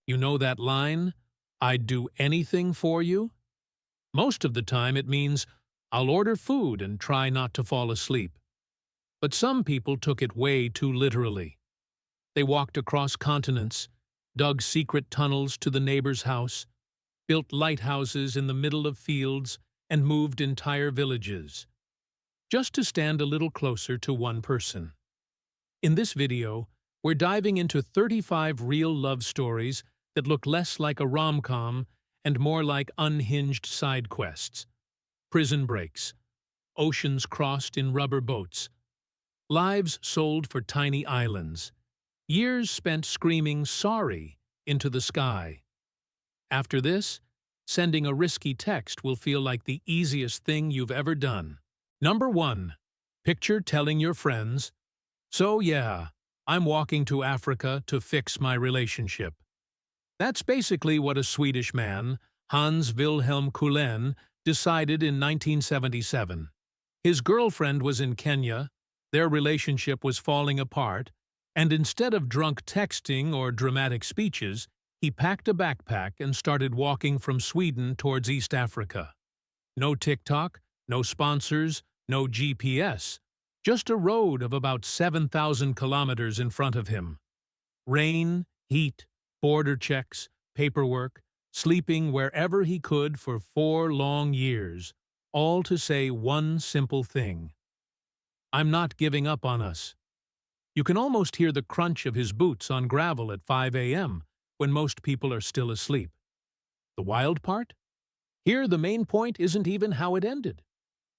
You know that line, "I'd do anything for you"? Most of the time it means, "I'll order food and try not to fall asleep." But some people took it way too literally. They walked across continents, dug secret tunnels to the neighbor's house, built lighthouses in the middle of fields, and moved entire villages, just to stand a little closer to one person. In this video, we're diving into 35 real love stories that look less like a rom-com and more like unhinged side quests. Prison breaks, oceans crossed in rubber boats, lives sold for tiny islands, years spent screaming sorry into the sky. After this, sending a risky text will feel like the easiest thing you've ever done. Number 1. Picture telling your friends, "So yeah, I'm walking to Africa to fix my relationship." That's basically what a Swedish man, Hans Wilhelm Kullen, decided in 1977. His girlfriend was in Kenya, their relationship was falling apart, and instead of drunk texting or dramatic speeches, he packed a backpack and started walking from Sweden towards East Africa. No TikTok, no sponsors, no GPS, just a road of about 7,000 kilometers in front of him. Rain, heat, border checks, paperwork, sleeping wherever he could for 4 long years, all to say one simple thing: "I'm not giving up on us." You can almost hear the crunch of his boots on gravel at 5 a.m. when most people are still asleep. The wild part? Here the main point isn't even how it ended.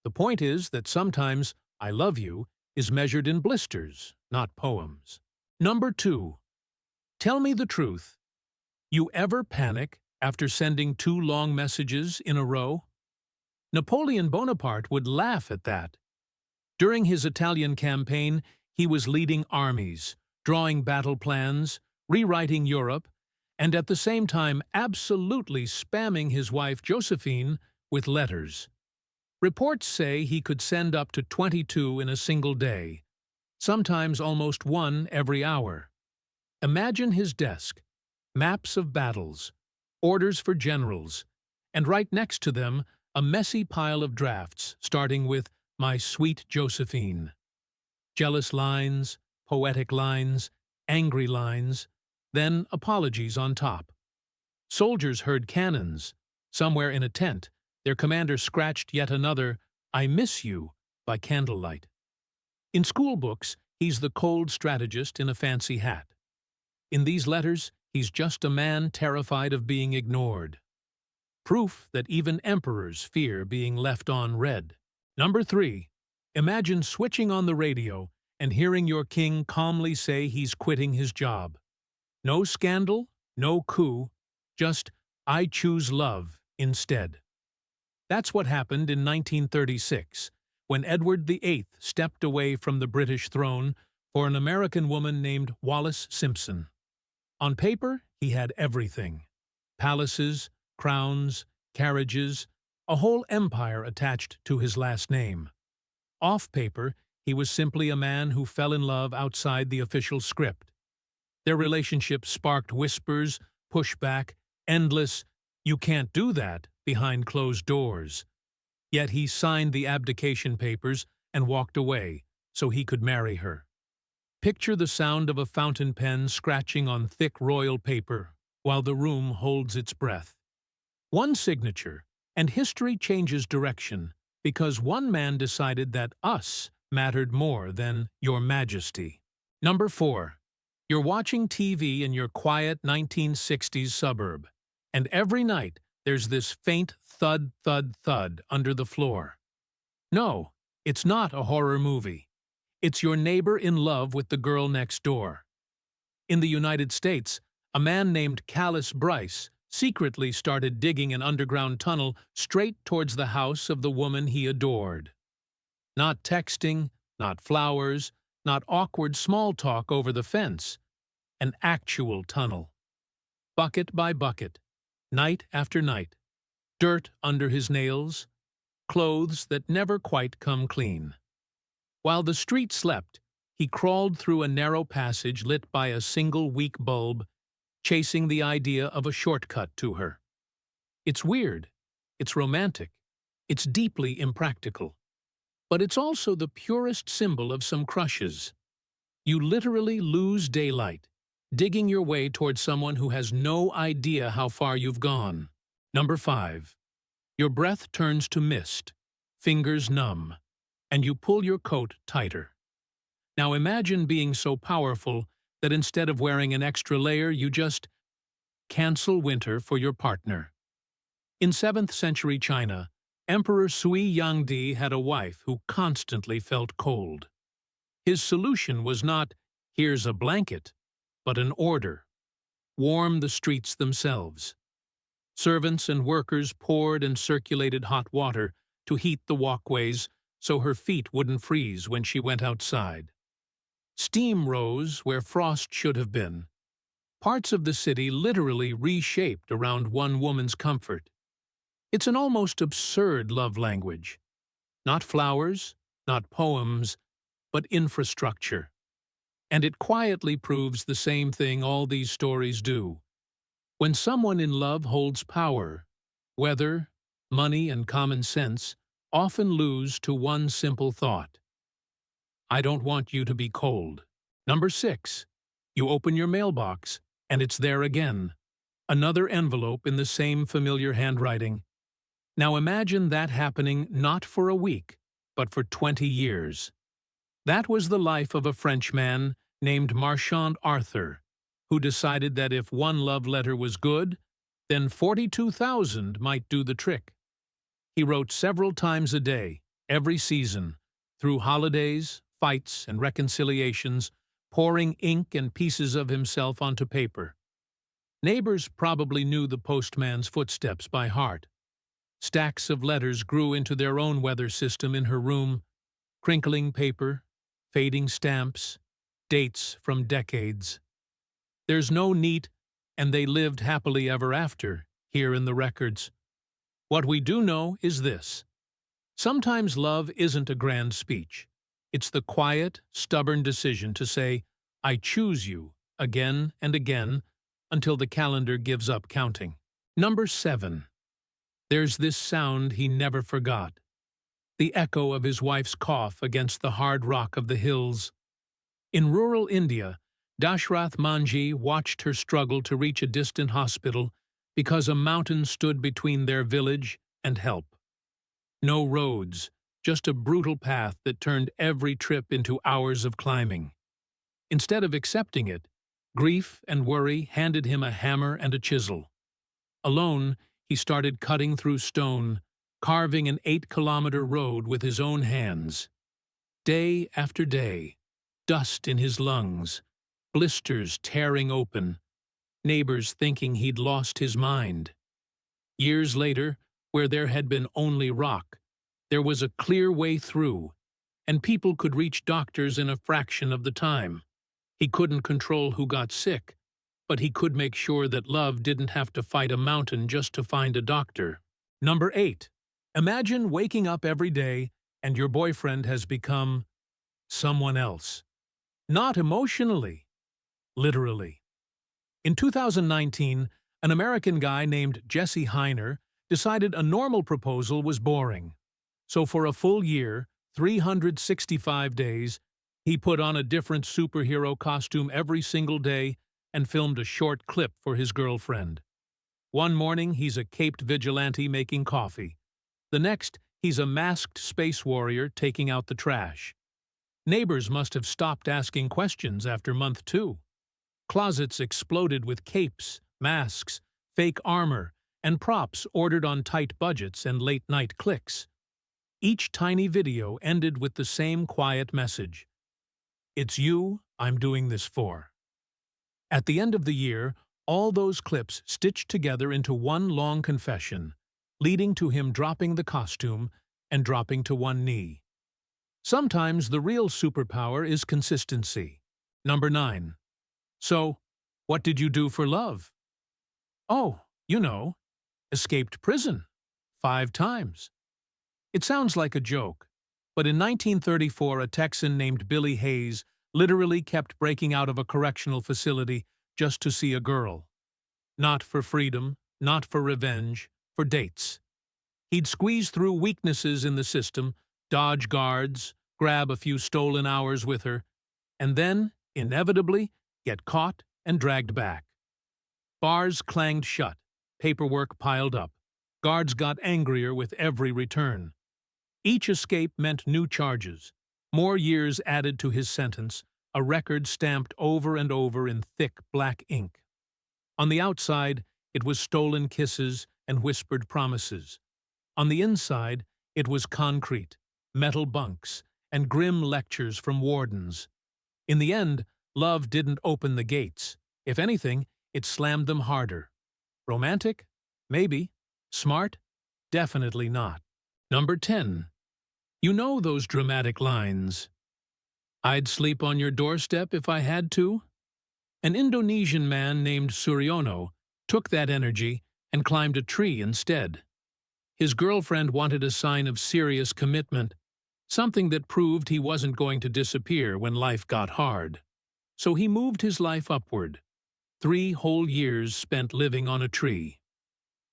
The point is that sometimes "I love you" is measured in blisters, not poems. Number 2. Tell me the truth. You ever panic after sending 2 long messages in a row? Napoleon Bonaparte would laugh at that. During his Italian campaign, he was leading armies, drawing battle plans, rewriting Europe, and at the same time absolutely spamming his wife Josephine with letters. Reports say he could send up to 22 in a single day, sometimes almost 1 every hour. Imagine his desk, maps of battles, orders for generals, and right next to them a messy pile of drafts starting with "My sweet Josephine." Jealous lines, poetic lines, angry lines, then apologies on top. Soldiers heard cannons. Somewhere in a tent, their commander scratched yet another "I miss you" by candlelight. In school books, he's the cold strategist in a fancy hat. In these letters, he's just a man terrified of being ignored. Proof that even emperors fear being left on red. Number 3. Imagine switching on the radio and hearing your king calmly say he's quitting his job. No scandal, no coup, just "I choose love" instead. That's what happened in 1936, when Edward VIII stepped away from the British throne for an American woman named Wallis Simpson. On paper, he had everything: palaces, crowns, carriages, a whole empire attached to his last name. Off paper, he was simply a man who fell in love outside the official script. Their relationship sparked whispers, pushback, endless "you can't do that" behind closed doors. Yet he signed the abdication papers and walked away so he could marry her. Picture the sound of a fountain pen scratching on thick royal paper while the room holds its breath. One signature, and history changes direction, because one man decided that "us" mattered more than "your majesty." Number 4. You're watching TV in your quiet 1960s suburb, and every night there's this faint thud, thud, thud under the floor. No, it's not a horror movie. It's your neighbor in love with the girl next door. In the United States, a man named Callis Bryce secretly started digging an underground tunnel straight towards the house of the woman he adored. Not texting, not flowers, not awkward small talk over the fence. An actual tunnel. Bucket by bucket, night after night. Dirt under his nails, clothes that never quite come clean. While the street slept, he crawled through a narrow passage lit by a single weak bulb chasing the idea of a shortcut to her. It's weird, it's romantic, it's deeply impractical. But it's also the purest symbol of some crushes. You literally lose daylight, digging your way towards someone who has no idea how far you've gone. Number 5. Your breath turns to mist, fingers numb, and you pull your coat tighter. Now imagine being so powerful that instead of wearing an extra layer, you just cancel winter for your partner. In 7th century China, Emperor Sui Yangdi had a wife who constantly felt cold. His solution was not, "Here's a blanket," but an order: warm the streets themselves. Servants and workers poured and circulated hot water to heat the walkways so her feet wouldn't freeze when she went outside. Steam rose where frost should have been. Parts of the city literally reshaped around one woman's comfort. It's an almost absurd love language. Not flowers, not poems, but infrastructure. And it quietly proves the same thing all these stories do. When someone in love holds power, weather, money, and common sense often lose to one simple thought: I don't want you to be cold. Number 6. You open your mailbox, and it's there again. Another envelope in the same familiar handwriting. Now imagine that happening not for a week, but for 20 years. That was the life of a Frenchman named Marchand Arthur, who decided that if one love letter was good, then 42,000 might do the trick. He wrote several times a day, every season, through holidays, fights, and reconciliations, pouring ink and pieces of himself onto paper. Neighbors probably knew the postman's footsteps by heart. Stacks of letters grew into their own weather system in her room: crinkling paper, fading stamps, dates from decades. There's no neat, and they lived happily ever after, here in the records. What we do know is this: sometimes love isn't a grand speech. It's the quiet, stubborn decision to say, I choose you, again and again, until the calendar gives up counting. Number 7. There's this sound he never forgot: the echo of his wife's cough against the hard rock of the hills. In rural India, Dashrath Manji watched her struggle to reach a distant hospital because a mountain stood between their village and help. No roads, just a brutal path that turned every trip into hours of climbing. Instead of accepting it, grief and worry handed him a hammer and a chisel. Alone, he started cutting through stone, carving an 8-kilometer road with his own hands. Day after day, dust in his lungs, blisters tearing open, neighbors thinking he'd lost his mind. Years later, where there had been only rock, there was a clear way through, and people could reach doctors in a fraction of the time. He couldn't control who got sick, but he could make sure that love didn't have to fight a mountain just to find a doctor. Number 8. Imagine waking up every day and your boyfriend has become someone else. Not emotionally, literally. In 2019, an American guy named Jesse Heiner decided a normal proposal was boring. So for a full year, 365 days, he put on a different superhero costume every single day and filmed a short clip for his girlfriend. One morning, he's a caped vigilante making coffee. The next, he's a masked space warrior taking out the trash. Neighbors must have stopped asking questions after month 2. Closets exploded with capes, masks, fake armor, and props ordered on tight budgets and late-night clicks. Each tiny video ended with the same quiet message: It's you I'm doing this for. At the end of the year, all those clips stitched together into one long confession, leading to him dropping the costume and dropping to one knee. Sometimes the real superpower is consistency. Number 9. So, what did you do for love? Oh, escaped prison 5 times. It sounds like a joke, but in 1934 a Texan named Billy Hayes literally kept breaking out of a correctional facility just to see a girl. Not for freedom, not for revenge, for dates. He'd squeeze through weaknesses in the system, dodge guards, grab a few stolen hours with her, and then, inevitably, get caught and dragged back. Bars clanged shut, paperwork piled up. Guards got angrier with every return. Each escape meant new charges, more years added to his sentence, a record stamped over and over in thick black ink. On the outside, it was stolen kisses and whispered promises. On the inside, it was concrete, metal bunks, and grim lectures from wardens. In the end, love didn't open the gates. If anything, it slammed them harder. Romantic? Maybe. Smart? Definitely not. Number 10. You know those dramatic lines. I'd sleep on your doorstep if I had to. An Indonesian man named Suryono took that energy and climbed a tree instead. His girlfriend wanted a sign of serious commitment, something that proved he wasn't going to disappear when life got hard. So he moved his life upward. 3 whole years spent living on a tree.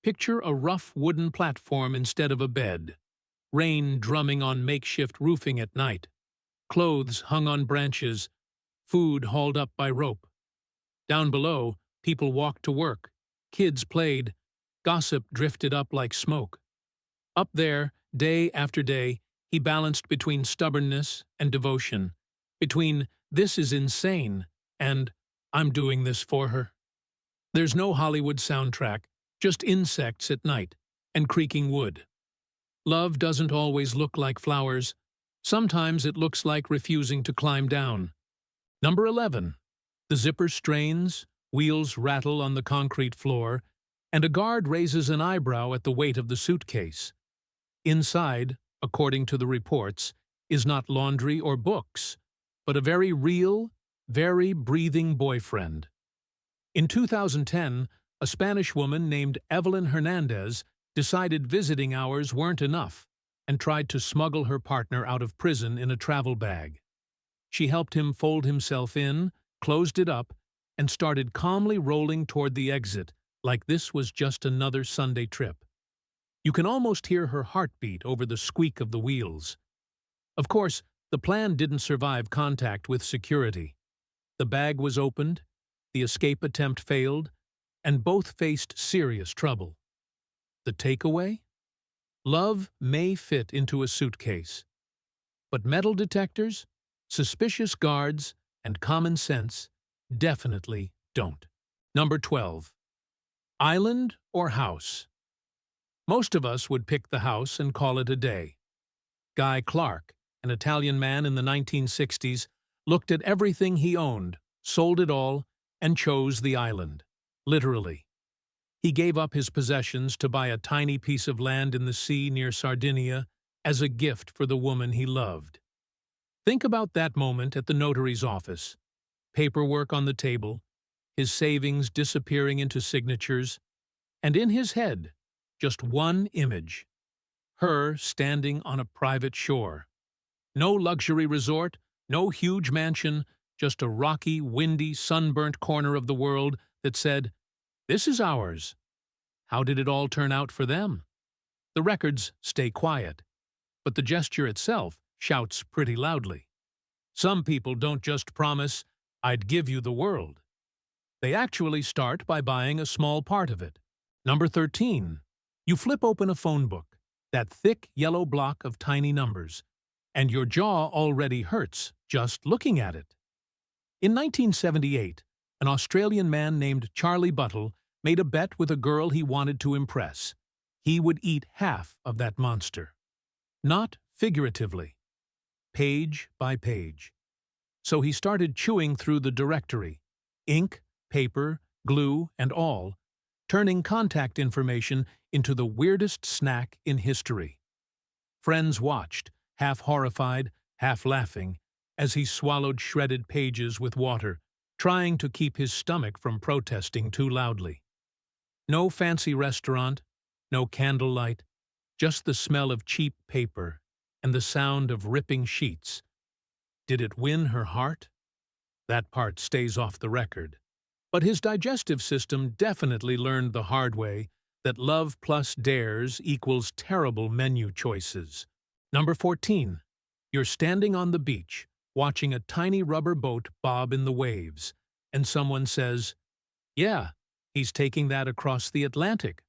Picture a rough wooden platform instead of a bed, rain drumming on makeshift roofing at night, clothes hung on branches, food hauled up by rope. Down below, people walked to work, kids played, gossip drifted up like smoke. Up there, day after day, he balanced between stubbornness and devotion, between "this is insane" and "I'm doing this for her." There's no Hollywood soundtrack, just insects at night and creaking wood. Love doesn't always look like flowers. Sometimes it looks like refusing to climb down. Number 11. The zipper strains, wheels rattle on the concrete floor, and a guard raises an eyebrow at the weight of the suitcase. Inside, according to the reports, is not laundry or books, but a very real, very breathing boyfriend. In 2010, a Spanish woman named Evelyn Hernandez decided visiting hours weren't enough and tried to smuggle her partner out of prison in a travel bag. She helped him fold himself in, closed it up, and started calmly rolling toward the exit like this was just another Sunday trip. You can almost hear her heartbeat over the squeak of the wheels. Of course, the plan didn't survive contact with security. The bag was opened, the escape attempt failed, and both faced serious trouble. The takeaway? Love may fit into a suitcase, but metal detectors, suspicious guards, and common sense definitely don't. Number 12. Island or house? Most of us would pick the house and call it a day. Guy Clark, an Italian man in the 1960s, looked at everything he owned, sold it all, and chose the island. Literally. He gave up his possessions to buy a tiny piece of land in the sea near Sardinia as a gift for the woman he loved. Think about that moment at the notary's office. Paperwork on the table, his savings disappearing into signatures, and in his head, just one image. Her standing on a private shore. No luxury resort, no huge mansion, just a rocky, windy, sunburnt corner of the world that said, "This is ours." How did it all turn out for them? The records stay quiet, but the gesture itself shouts pretty loudly. Some people don't just promise, "I'd give you the world." They actually start by buying a small part of it. Number 13. You flip open a phone book, that thick yellow block of tiny numbers, and your jaw already hurts just looking at it. In 1978, an Australian man named Charlie Buttle made a bet with a girl he wanted to impress. He would eat half of that monster. Not figuratively. Page by page. So he started chewing through the directory, ink, paper, glue, and all, turning contact information into the weirdest snack in history. Friends watched, half horrified, half laughing, as he swallowed shredded pages with water, trying to keep his stomach from protesting too loudly. No fancy restaurant, no candlelight, just the smell of cheap paper and the sound of ripping sheets. Did it win her heart? That part stays off the record. But his digestive system definitely learned the hard way that love plus dares equals terrible menu choices. Number 14. You're standing on the beach, watching a tiny rubber boat bob in the waves, and someone says, "Yeah, he's taking that across the Atlantic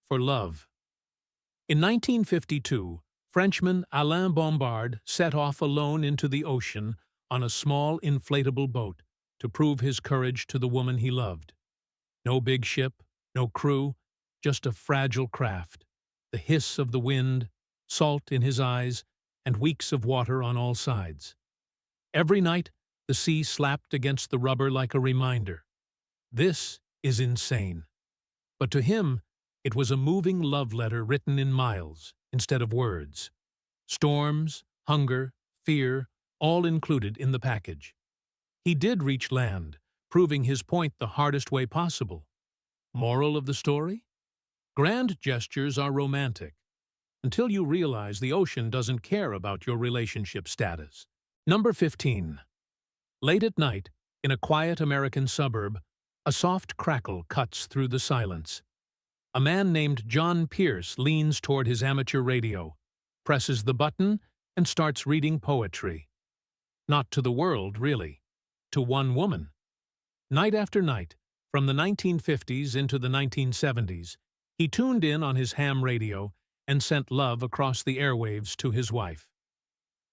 for love." In 1952, Frenchman Alain Bombard set off alone into the ocean on a small inflatable boat to prove his courage to the woman he loved. No big ship, no crew, just a fragile craft, the hiss of the wind, salt in his eyes, and weeks of water on all sides. Every night, the sea slapped against the rubber like a reminder. This is insane. But to him, it was a moving love letter written in miles instead of words. Storms, hunger, fear, all included in the package. He did reach land, proving his point the hardest way possible. Moral of the story? Grand gestures are romantic, until you realize the ocean doesn't care about your relationship status. Number 15. Late at night, in a quiet American suburb, a soft crackle cuts through the silence. A man named John Pierce leans toward his amateur radio, presses the button, and starts reading poetry. Not to the world, really. To one woman. Night after night, from the 1950s into the 1970s, he tuned in on his ham radio and sent love across the airwaves to his wife.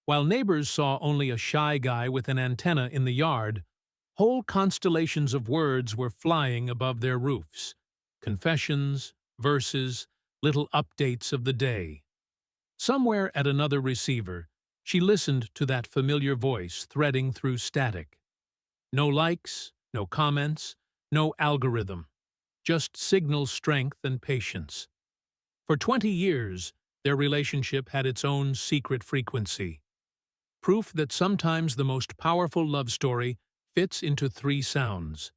While neighbors saw only a shy guy with an antenna in the yard, whole constellations of words were flying above their roofs. Confessions, verses, little updates of the day. Somewhere at another receiver, she listened to that familiar voice threading through static. No likes, no comments, no algorithm. Just signal strength and patience. For 20 years, their relationship had its own secret frequency. Proof that sometimes the most powerful love story fits into 3 sounds.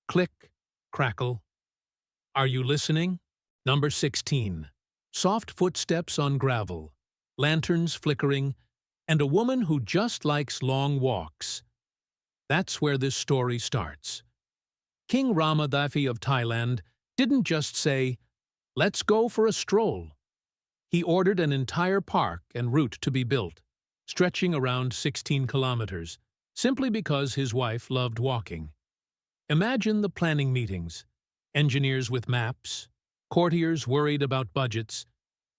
Click, crackle. Are you listening? Number 16. Soft footsteps on gravel, lanterns flickering, and a woman who just likes long walks. That's where this story starts. King Ramadaithi of Thailand didn't just say, "Let's go for a stroll." He ordered an entire park and route to be built, stretching around 16 kilometers, simply because his wife loved walking. Imagine the planning meetings, engineers with maps, courtiers worried about budgets,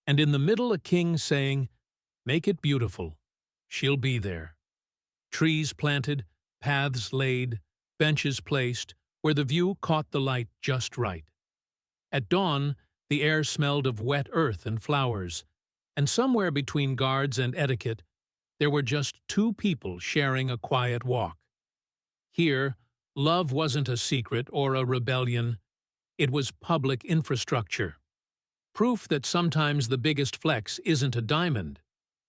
and in the middle a king saying, "Make it beautiful. She'll be there." Trees planted, paths laid, benches placed, where the view caught the light just right. At dawn, the air smelled of wet earth and flowers, and somewhere between guards and etiquette, there were just 2 people sharing a quiet walk. Here, love wasn't a secret or a rebellion. It was public infrastructure. Proof that sometimes the biggest flex isn't a diamond.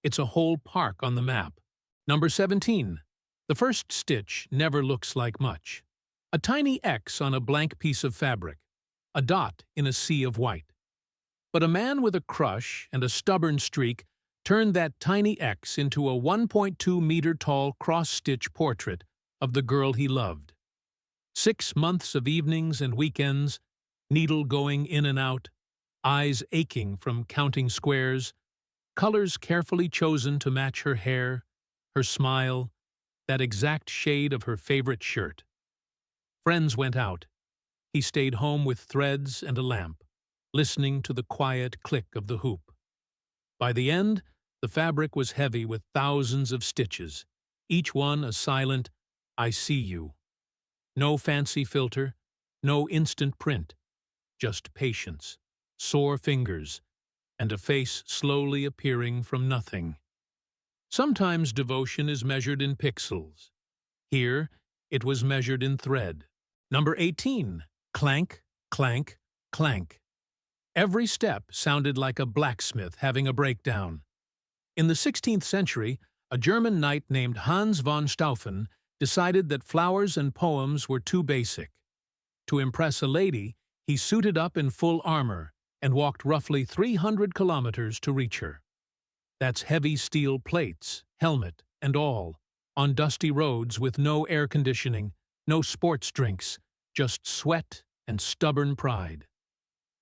It's a whole park on the map. Number 17. The first stitch never looks like much. A tiny X on a blank piece of fabric. A dot in a sea of white. But a man with a crush and a stubborn streak turned that tiny X into a 1.2-meter-tall cross-stitch portrait of the girl he loved. 6 months of evenings and weekends, needle going in and out, eyes aching from counting squares, colors carefully chosen to match her hair, her smile, that exact shade of her favorite shirt. Friends went out. He stayed home with threads and a lamp, listening to the quiet click of the hoop. By the end, the fabric was heavy with thousands of stitches, each one a silent, "I see you." No fancy filter, no instant print, just patience, sore fingers, and a face slowly appearing from nothing. Sometimes devotion is measured in pixels. Here, it was measured in thread. Number 18. Clank, clank, clank. Every step sounded like a blacksmith having a breakdown. In the 16th century, a German knight named Hans von Stauffen decided that flowers and poems were too basic. To impress a lady, he suited up in full armor and walked roughly 300 kilometers to reach her. That's heavy steel plates, helmet, and all, on dusty roads with no air conditioning, no sports drinks, just sweat and stubborn pride.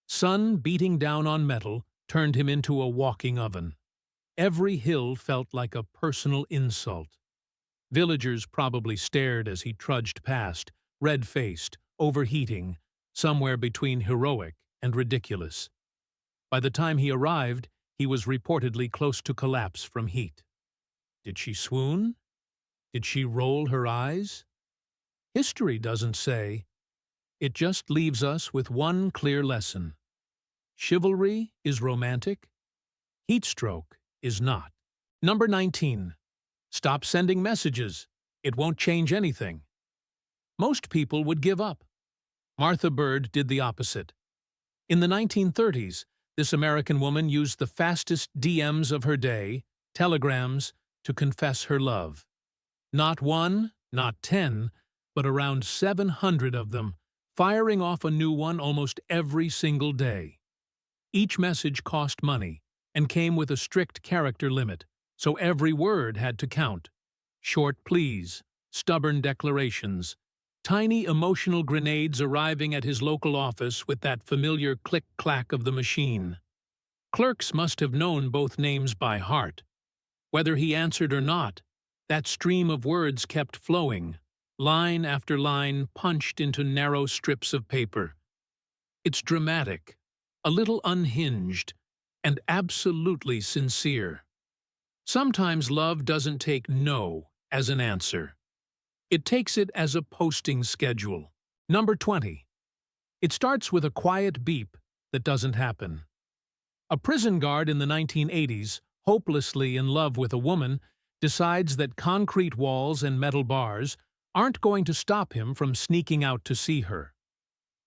Sun beating down on metal turned him into a walking oven. Every hill felt like a personal insult. Villagers probably stared as he trudged past, red-faced, overheating, somewhere between heroic and ridiculous. By the time he arrived, he was reportedly close to collapse from heat. Did she swoon? Did she roll her eyes? History doesn't say. It just leaves us with one clear lesson. Chivalry is romantic. Heatstroke is not. Number 19. Stop sending messages. It won't change anything. Most people would give up. Martha Bird did the opposite. In the 1930s, this American woman used the fastest DMs of her day, telegrams, to confess her love. Not one, not 10, but around 700 of them, firing off a new one almost every single day. Each message cost money and came with a strict character limit, so every word had to count. Short pleas, stubborn declarations, tiny emotional grenades arriving at his local office with that familiar click-clack of the machine. Clerks must have known both names by heart. Whether he answered or not, that stream of words kept flowing, line after line punched into narrow strips of paper. It's dramatic, a little unhinged, and absolutely sincere. Sometimes love doesn't take no as an answer. It takes it as a posting schedule. Number 20. It starts with a quiet beep that doesn't happen. A prison guard in the 1980s, hopelessly in love with a woman, decides that concrete walls and metal bars aren't going to stop him from sneaking out to see her.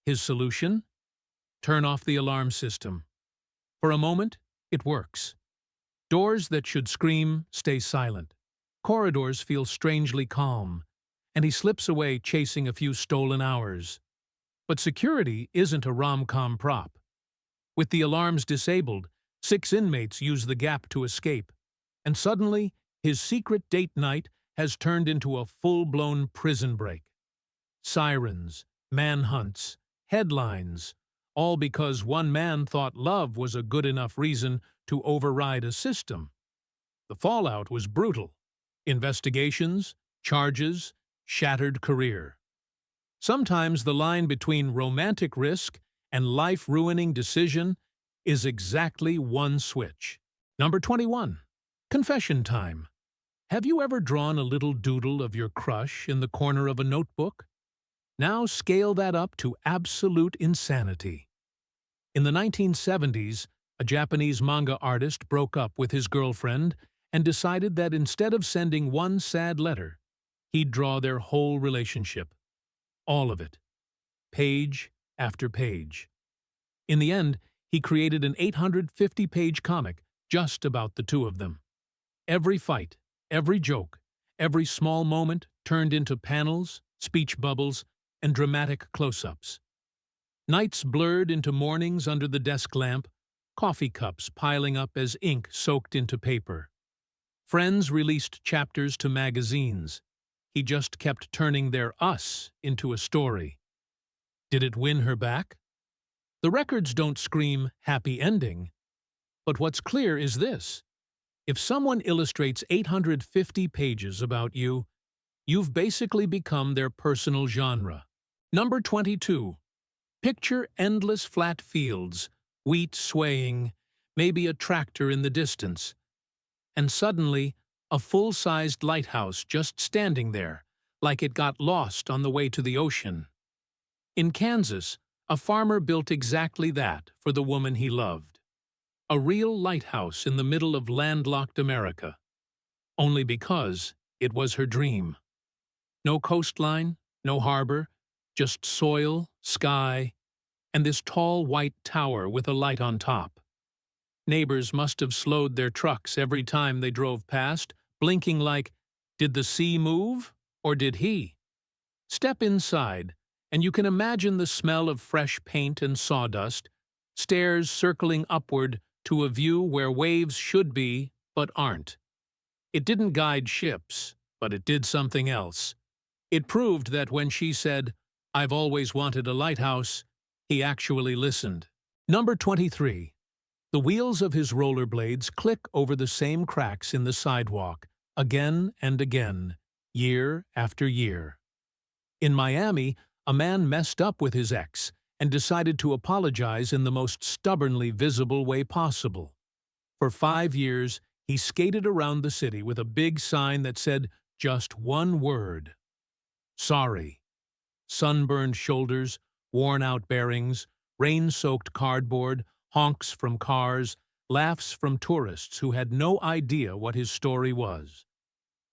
His solution? Turn off the alarm system. For a moment, it works. Doors that should scream stay silent. Corridors feel strangely calm, and he slips away chasing a few stolen hours. But security isn't a rom-com prop. With the alarms disabled, 6 inmates use the gap to escape, and suddenly his secret date night has turned into a full-blown prison break. Sirens, manhunts, headlines, all because one man thought love was a good enough reason to override a system. The fallout was brutal. Investigations, charges, shattered career. Sometimes the line between romantic risk and life-ruining decision is exactly one switch. Number 21. Confession time. Have you ever drawn a little doodle of your crush in the corner of a notebook? Now scale that up to absolute insanity. In the 1970s, a Japanese manga artist broke up with his girlfriend and decided that instead of sending one sad letter, he'd draw their whole relationship. All of it. Page after page. In the end, he created an 850-page comic just about the two of them. Every fight, every joke, every small moment turned into panels, speech bubbles, and dramatic close-ups. Nights blurred into mornings under the desk lamp, coffee cups piling up as ink soaked into paper. Friends released chapters to magazines. He just kept turning their us into a story. Did it win her back? The records don't scream happy ending. But what's clear is this. If someone illustrates 850 pages about you, you've basically become their personal genre. Number 22. Picture endless flat fields, wheat swaying, maybe a tractor in the distance. And suddenly, a full-sized lighthouse just standing there, like it got lost on the way to the ocean. In Kansas, a farmer built exactly that for the woman he loved. A real lighthouse in the middle of landlocked America. Only because it was her dream. No coastline, no harbor, just soil, sky, and this tall white tower with a light on top. Neighbors must have slowed their trucks every time they drove past, blinking like, did the sea move, or did he? Step inside, and you can imagine the smell of fresh paint and sawdust, stairs circling upward to a view where waves should be, but aren't. It didn't guide ships, but it did something else. It proved that when she said, I've always wanted a lighthouse. He actually listened. Number 23. The wheels of his rollerblades click over the same cracks in the sidewalk, again and again, year after year. In Miami, a man messed up with his ex and decided to apologize in the most stubbornly visible way possible. For 5 years, he skated around the city with a big sign that said just one word: sorry. Sunburned shoulders, worn-out bearings, rain-soaked cardboard, honks from cars, laughs from tourists who had no idea what his story was.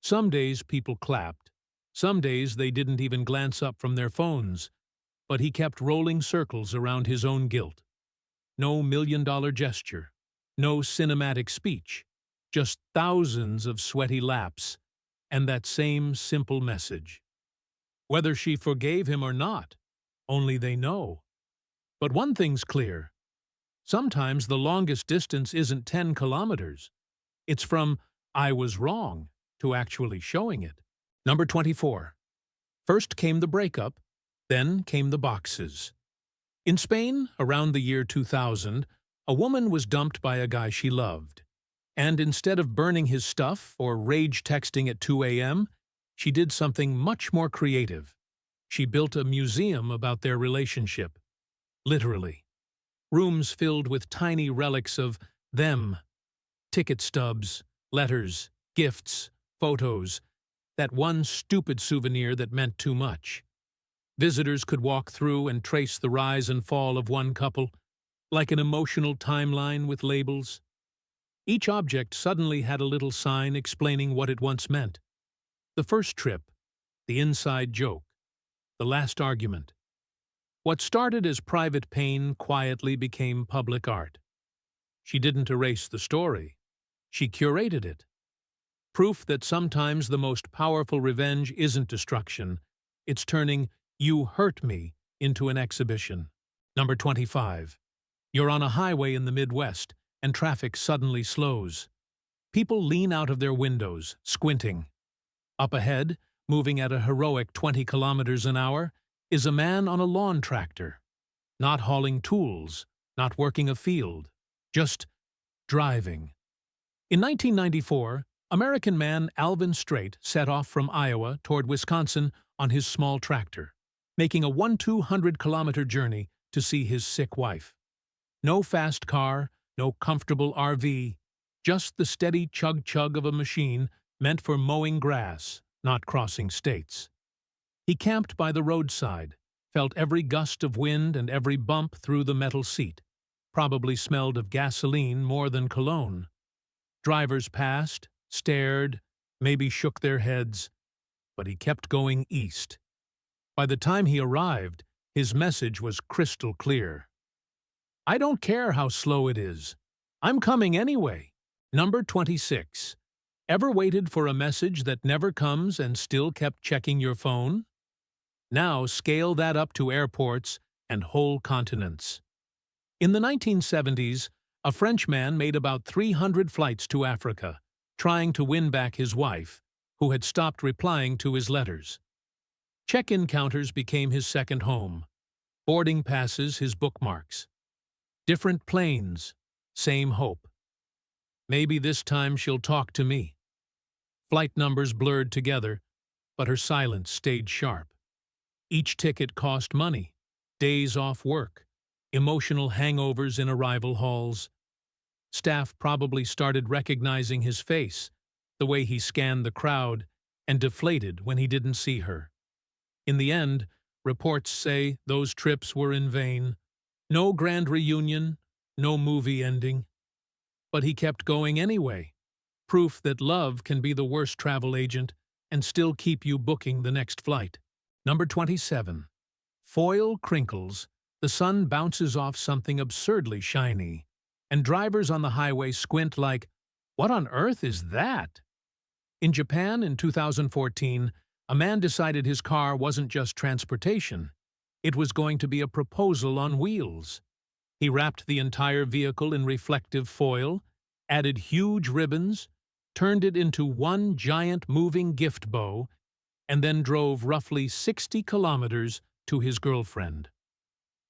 Some days people clapped. Some days they didn't even glance up from their phones. But he kept rolling circles around his own guilt. No million-dollar gesture. No cinematic speech. Just thousands of sweaty laps. And that same simple message. Whether she forgave him or not, only they know. But one thing's clear. Sometimes the longest distance isn't 10 kilometers. It's from "I was wrong" to actually showing it. Number 24. First came the breakup, then came the boxes. In Spain, around the year 2000, a woman was dumped by a guy she loved. And instead of burning his stuff or rage texting at 2 a.m., she did something much more creative. She built a museum about their relationship. Literally. Rooms filled with tiny relics of them. Ticket stubs, letters, gifts, photos. That one stupid souvenir that meant too much. Visitors could walk through and trace the rise and fall of one couple, like an emotional timeline with labels. Each object suddenly had a little sign explaining what it once meant. The first trip, the inside joke, the last argument. What started as private pain quietly became public art. She didn't erase the story. She curated it. Proof that sometimes the most powerful revenge isn't destruction. It's turning "you hurt me" into an exhibition. Number 25. You're on a highway in the Midwest, and traffic suddenly slows. People lean out of their windows, squinting. Up ahead, moving at a heroic 20 kilometers an hour, is a man on a lawn tractor. Not hauling tools, not working a field, just driving. In 1994, American man Alvin Strait set off from Iowa toward Wisconsin on his small tractor, making a 200-kilometer journey to see his sick wife. No fast car, no comfortable RV, just the steady chug-chug of a machine meant for mowing grass, not crossing states. He camped by the roadside, felt every gust of wind and every bump through the metal seat, probably smelled of gasoline more than cologne. Drivers passed, stared, maybe shook their heads, but he kept going east. By the time he arrived, his message was crystal clear. I don't care how slow it is. I'm coming anyway. Number 26. Ever waited for a message that never comes and still kept checking your phone? Now scale that up to airports and whole continents. In the 1970s, a French man made about 300 flights to Africa, trying to win back his wife, who had stopped replying to his letters. Check-in counters became his second home. Boarding passes his bookmarks. Different planes, same hope. Maybe this time she'll talk to me. Flight numbers blurred together, but her silence stayed sharp. Each ticket cost money, days off work, emotional hangovers in arrival halls. Staff probably started recognizing his face, the way he scanned the crowd, and deflated when he didn't see her. In the end, reports say those trips were in vain. No grand reunion, no movie ending. But he kept going anyway. Proof that love can be the worst travel agent and still keep you booking the next flight. Number 27. Foil crinkles, the sun bounces off something absurdly shiny, and drivers on the highway squint like, what on earth is that? In Japan in 2014, a man decided his car wasn't just transportation. It was going to be a proposal on wheels. He wrapped the entire vehicle in reflective foil, added huge ribbons, turned it into one giant moving gift bow, and then drove roughly 60 kilometers to his girlfriend.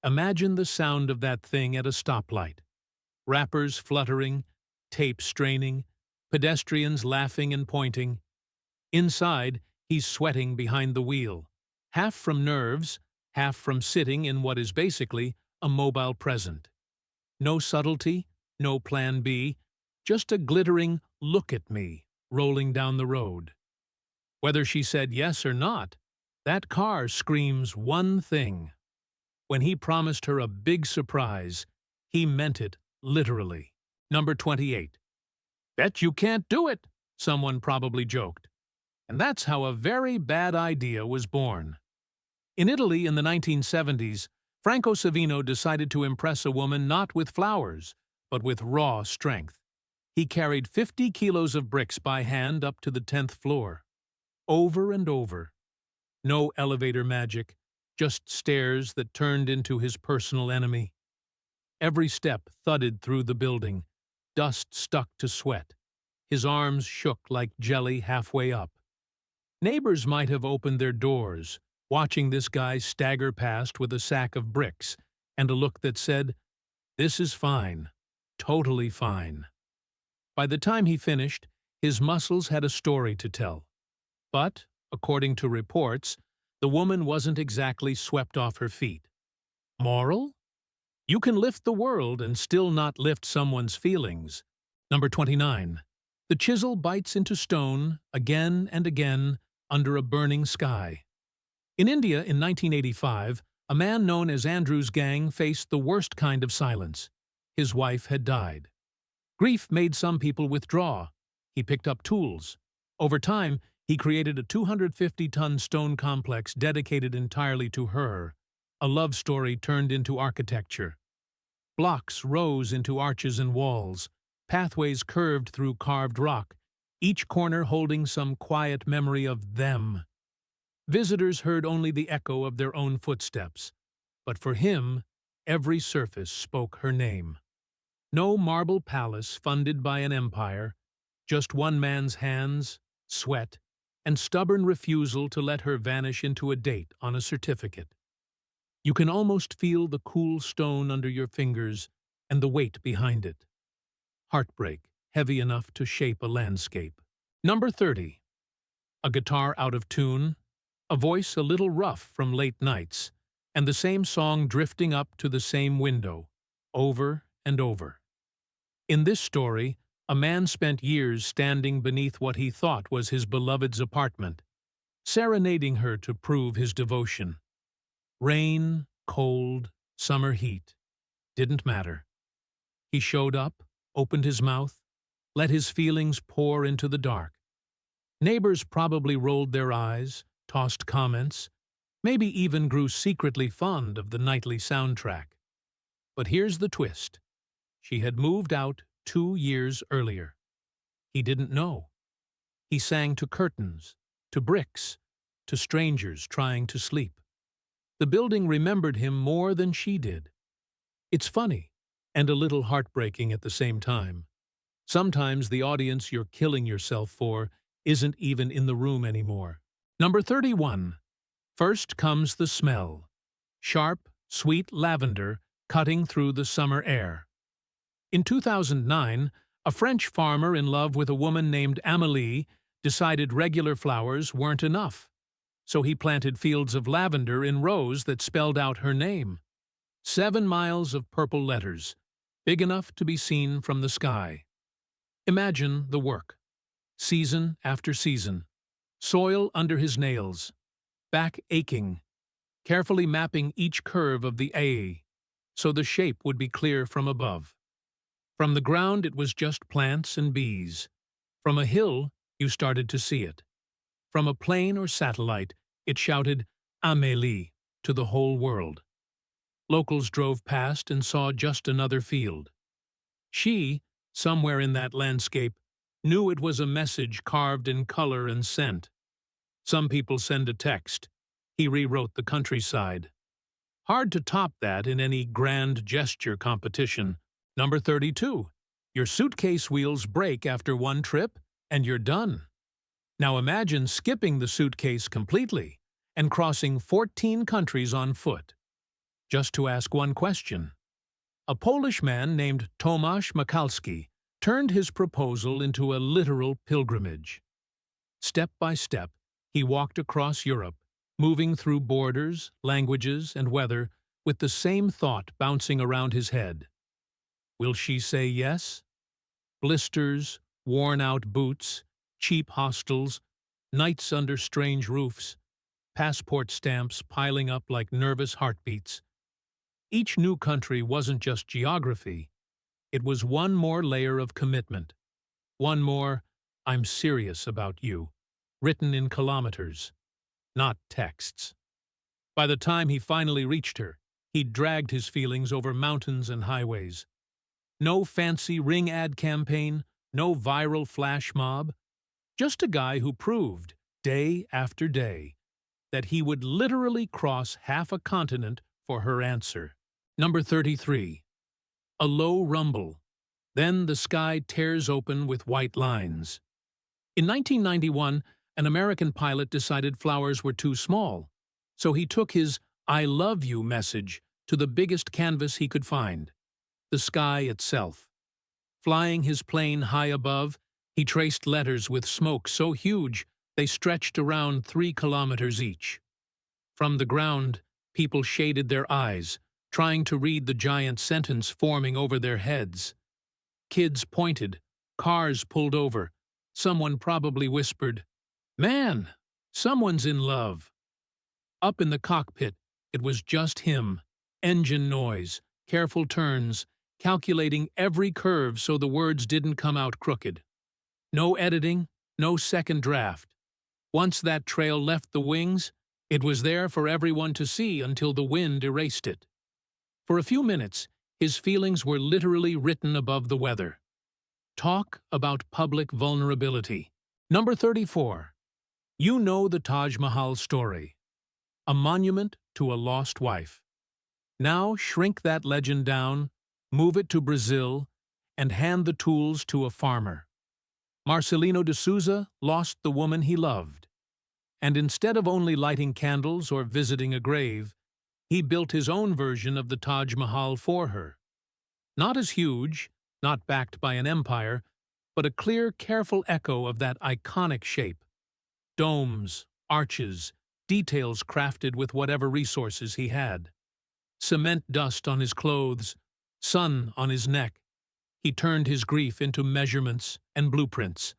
Imagine the sound of that thing at a stoplight. Wrappers fluttering, tape straining, pedestrians laughing and pointing. Inside, he's sweating behind the wheel, half from nerves, half from sitting in what is basically a mobile present. No subtlety, no plan B, just a glittering "look at me" rolling down the road. Whether she said yes or not, that car screams one thing. When he promised her a big surprise, he meant it literally. Number 28. "Bet you can't do it," someone probably joked. And that's how a very bad idea was born. In Italy in the 1970s, Franco Savino decided to impress a woman not with flowers, but with raw strength. He carried 50 kilos of bricks by hand up to the 10th floor. Over and over. No elevator magic, just stairs that turned into his personal enemy. Every step thudded through the building, dust stuck to sweat. His arms shook like jelly halfway up. Neighbors might have opened their doors, watching this guy stagger past with a sack of bricks and a look that said, "This is fine, totally fine." By the time he finished, his muscles had a story to tell. But, according to reports, the woman wasn't exactly swept off her feet. Moral? You can lift the world and still not lift someone's feelings. Number 29. The chisel bites into stone again and again under a burning sky. In India in 1985, a man known as Andrew's gang faced the worst kind of silence. His wife had died. Grief made some people withdraw. He picked up tools. Over time, he created a 250-ton stone complex dedicated entirely to her, a love story turned into architecture. Blocks rose into arches and walls, pathways curved through carved rock, each corner holding some quiet memory of them. Visitors heard only the echo of their own footsteps, but for him, every surface spoke her name. No marble palace funded by an empire, just one man's hands, sweat, and stubborn refusal to let her vanish into a date on a certificate. You can almost feel the cool stone under your fingers and the weight behind it. Heartbreak, heavy enough to shape a landscape. Number 30. A guitar out of tune, a voice a little rough from late nights, and the same song drifting up to the same window, over and over. In this story, a man spent years standing beneath what he thought was his beloved's apartment, serenading her to prove his devotion. Rain, cold, summer heat. Didn't matter. He showed up, opened his mouth, let his feelings pour into the dark. Neighbors probably rolled their eyes, tossed comments, maybe even grew secretly fond of the nightly soundtrack. But here's the twist. She had moved out 2 years earlier. He didn't know. He sang to curtains, to bricks, to strangers trying to sleep. The building remembered him more than she did. It's funny, and a little heartbreaking at the same time. Sometimes the audience you're killing yourself for isn't even in the room anymore. Number 31. First comes the smell. Sharp, sweet lavender cutting through the summer air. In 2009, a French farmer in love with a woman named Amélie decided regular flowers weren't enough. So he planted fields of lavender in rows that spelled out her name. 7 miles of purple letters, big enough to be seen from the sky. Imagine the work. Season after season. Soil under his nails. Back aching. Carefully mapping each curve of the A, so the shape would be clear from above. From the ground it was just plants and bees. From a hill, you started to see it. From a plane or satellite, it shouted Amélie to the whole world. Locals drove past and saw just another field. She, somewhere in that landscape, knew it was a message carved in color and scent. Some people send a text. He rewrote the countryside. Hard to top that in any grand gesture competition. Number 32. Your suitcase wheels break after one trip, and you're done. Now imagine skipping the suitcase completely and crossing 14 countries on foot, just to ask one question. A Polish man named Tomasz Mikalski turned his proposal into a literal pilgrimage. Step by step, he walked across Europe, moving through borders, languages, and weather with the same thought bouncing around his head. Will she say yes? Blisters, worn-out boots, cheap hostels, nights under strange roofs, passport stamps piling up like nervous heartbeats. Each new country wasn't just geography. It was one more layer of commitment. One more, "I'm serious about you," written in kilometers, not texts. By the time he finally reached her, he'd dragged his feelings over mountains and highways. No fancy ring ad campaign, no viral flash mob, just a guy who proved, day after day, that he would literally cross half a continent for her answer. Number 33. A low rumble. Then the sky tears open with white lines. In 1991, an American pilot decided flowers were too small, so he took his "I love you" message to the biggest canvas he could find, the sky itself. Flying his plane high above, he traced letters with smoke so huge they stretched around 3 kilometers each. From the ground, people shaded their eyes, trying to read the giant sentence forming over their heads. Kids pointed, cars pulled over. Someone probably whispered, "Man, someone's in love." Up in the cockpit, it was just him, engine noise, careful turns, calculating every curve so the words didn't come out crooked. No editing, no second draft. Once that trail left the wings, it was there for everyone to see until the wind erased it. For a few minutes, his feelings were literally written above the weather. Talk about public vulnerability. Number 34. You know the Taj Mahal story. A monument to a lost wife. Now shrink that legend down, move it to Brazil, and hand the tools to a farmer. Marcelino de Souza lost the woman he loved. And instead of only lighting candles or visiting a grave, he built his own version of the Taj Mahal for her. Not as huge, not backed by an empire, but a clear, careful echo of that iconic shape. Domes, arches, details crafted with whatever resources he had. Cement dust on his clothes, sun on his neck. He turned his grief into measurements and blueprints.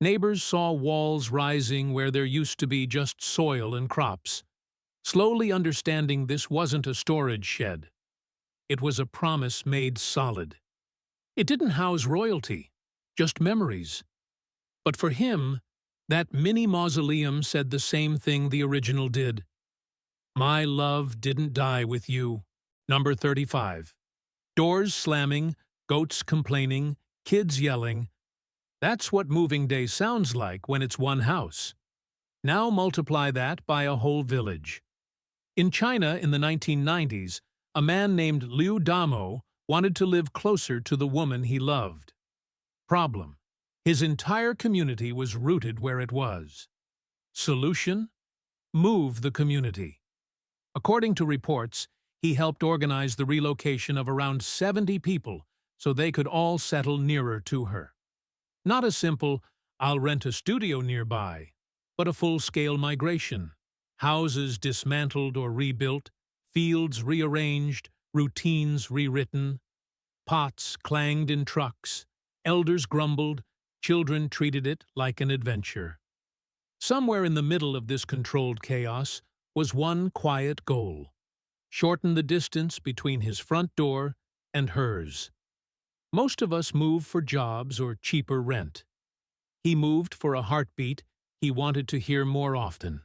Neighbors saw walls rising where there used to be just soil and crops, slowly understanding this wasn't a storage shed. It was a promise made solid. It didn't house royalty, just memories. But for him, that mini mausoleum said the same thing the original did. My love didn't die with you. Number 35. Doors slamming, goats complaining, kids yelling. That's what moving day sounds like when it's one house. Now multiply that by a whole village. In China in the 1990s, a man named Liu Damo wanted to live closer to the woman he loved. Problem: his entire community was rooted where it was. Solution: move the community. According to reports, he helped organize the relocation of around 70 people so they could all settle nearer to her. Not a simple, "I'll rent a studio nearby," but a full-scale migration. Houses dismantled or rebuilt, fields rearranged, routines rewritten. Pots clanged in trucks, elders grumbled, children treated it like an adventure. Somewhere in the middle of this controlled chaos was one quiet goal: shorten the distance between his front door and hers. Most of us move for jobs or cheaper rent. He moved for a heartbeat he wanted to hear more often.